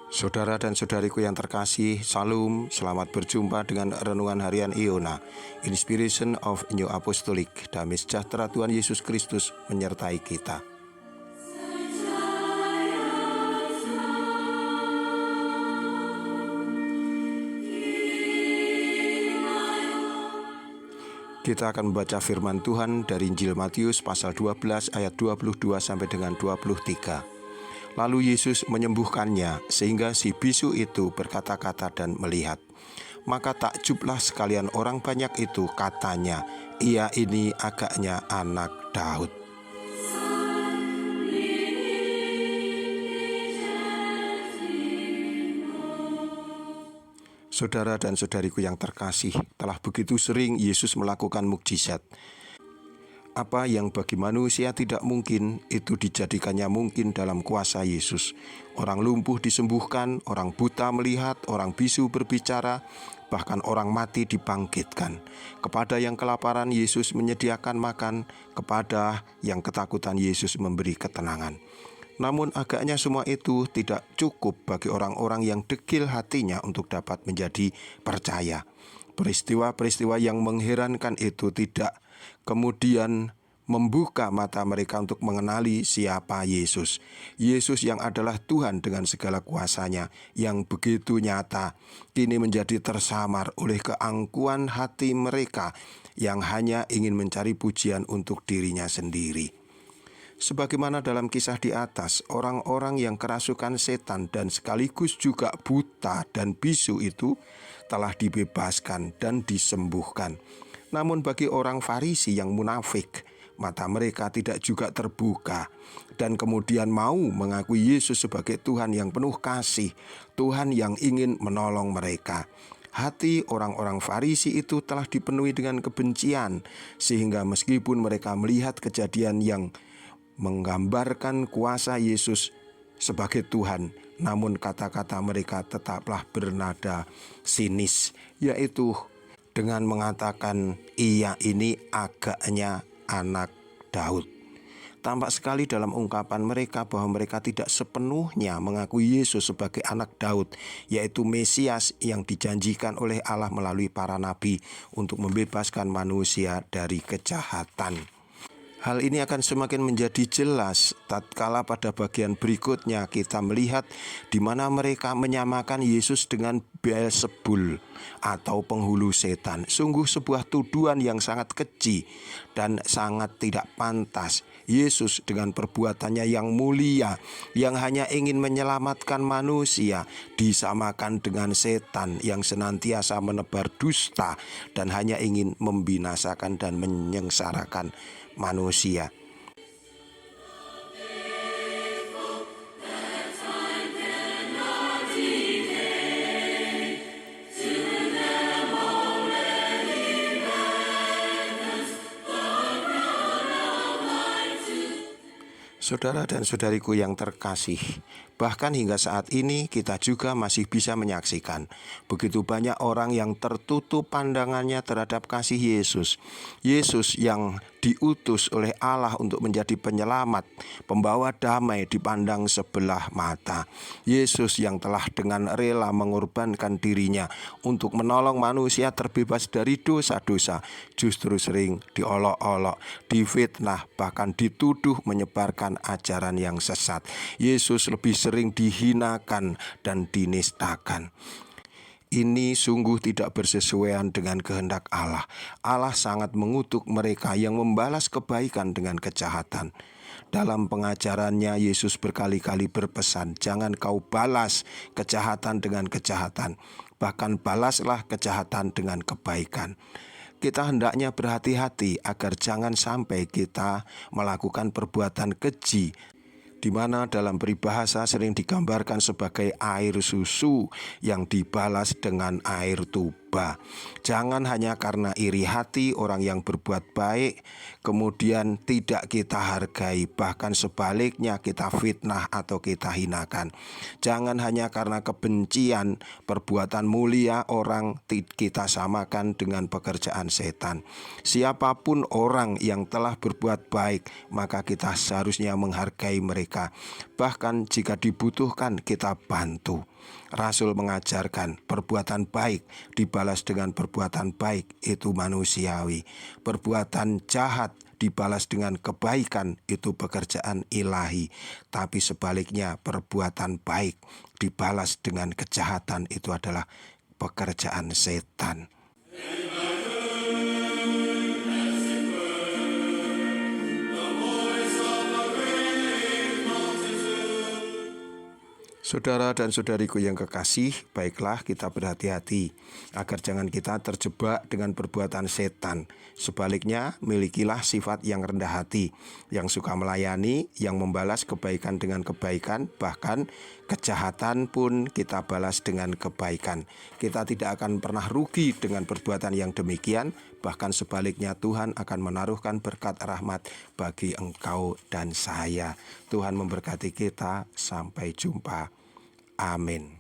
Saudara dan saudariku yang terkasih, Salam, selamat berjumpa dengan Renungan Harian Iona, Inspiration of New Apostolic. Damai sejahtera Tuhan Yesus Kristus menyertai kita. Kita akan membaca firman Tuhan dari Injil Matius pasal 12 ayat 22 sampai dengan 23. Lalu Yesus menyembuhkannya sehingga si bisu itu berkata-kata dan melihat. Maka takjublah sekalian orang banyak itu, katanya, ia ini agaknya anak Daud. Saudara dan saudariku yang terkasih, telah begitu sering Yesus melakukan mukjizat. Apa yang bagi manusia tidak mungkin, itu dijadikannya mungkin dalam kuasa Yesus. Orang lumpuh disembuhkan, orang buta melihat, orang bisu berbicara, bahkan orang mati dibangkitkan. Kepada yang kelaparan Yesus menyediakan makan, kepada yang ketakutan Yesus memberi ketenangan. Namun agaknya semua itu tidak cukup bagi orang-orang yang degil hatinya untuk dapat menjadi percaya. Peristiwa-peristiwa yang mengherankan itu tidak kemudian membuka mata mereka untuk mengenali siapa Yesus. Yesus yang adalah Tuhan dengan segala kuasanya, yang begitu nyata, kini menjadi tersamar oleh keangkuhan hati mereka yang hanya ingin mencari pujian untuk dirinya sendiri. Sebagaimana dalam kisah di atas, orang-orang yang kerasukan setan dan sekaligus juga buta dan bisu itu telah dibebaskan dan disembuhkan. Namun bagi orang Farisi yang munafik, mata mereka tidak juga terbuka dan kemudian mau mengakui Yesus sebagai Tuhan yang penuh kasih, Tuhan yang ingin menolong mereka. Hati orang-orang Farisi itu telah dipenuhi dengan kebencian, sehingga meskipun mereka melihat kejadian yang menggambarkan kuasa Yesus sebagai Tuhan, namun kata-kata mereka tetaplah bernada sinis, yaitu dengan mengatakan ia ini agaknya anak Daud. Tampak sekali dalam ungkapan mereka bahwa mereka tidak sepenuhnya mengakui Yesus sebagai anak Daud, yaitu Mesias yang dijanjikan oleh Allah melalui para nabi untuk membebaskan manusia dari kejahatan. Hal ini akan semakin menjadi jelas tatkala pada bagian berikutnya kita melihat di mana mereka menyamakan Yesus dengan Beelzebul atau penghulu setan. Sungguh sebuah tuduhan yang sangat keji dan sangat tidak pantas. Yesus dengan perbuatannya yang mulia, yang hanya ingin menyelamatkan manusia, disamakan dengan setan yang senantiasa menebar dusta dan hanya ingin membinasakan dan menyengsarakan manusia. Saudara dan saudariku yang terkasih, bahkan hingga saat ini kita juga masih bisa menyaksikan begitu banyak orang yang tertutup pandangannya terhadap kasih Yesus. Yesus yang diutus oleh Allah untuk menjadi penyelamat, pembawa damai dipandang sebelah mata. Yesus yang telah dengan rela mengorbankan dirinya untuk menolong manusia terbebas dari dosa-dosa, justru sering diolok-olok, difitnah, bahkan dituduh menyebarkan ajaran yang sesat. Yesus lebih sering dihinakan dan dinistakan. Ini sungguh tidak bersesuaian dengan kehendak Allah. Allah sangat mengutuk mereka yang membalas kebaikan dengan kejahatan. Dalam pengajarannya, Yesus berkali-kali berpesan, jangan kau balas kejahatan dengan kejahatan, bahkan balaslah kejahatan dengan kebaikan. Kita hendaknya berhati-hati agar jangan sampai kita melakukan perbuatan keji, di mana dalam peribahasa sering digambarkan sebagai air susu yang dibalas dengan air tuba. iba. Jangan hanya karena iri hati orang yang berbuat baik kemudian tidak kita hargai, bahkan sebaliknya kita fitnah atau kita hinakan. Jangan hanya karena kebencian perbuatan mulia orang kita samakan dengan pekerjaan setan. Siapapun orang yang telah berbuat baik, maka kita seharusnya menghargai mereka. Bahkan jika dibutuhkan kita bantu. Rasul mengajarkan perbuatan baik dibalas dengan perbuatan baik, itu manusiawi. Perbuatan jahat dibalas dengan kebaikan, itu pekerjaan ilahi. Tapi sebaliknya perbuatan baik dibalas dengan kejahatan, itu adalah pekerjaan setan. Saudara dan saudariku yang kekasih, baiklah kita berhati-hati agar jangan kita terjebak dengan perbuatan setan. Sebaliknya, milikilah sifat yang rendah hati, yang suka melayani, yang membalas kebaikan dengan kebaikan, bahkan kejahatan pun kita balas dengan kebaikan. Kita tidak akan pernah rugi dengan perbuatan yang demikian, bahkan sebaliknya Tuhan akan menaruhkan berkat rahmat bagi engkau dan saya. Tuhan memberkati kita, sampai jumpa. Amin.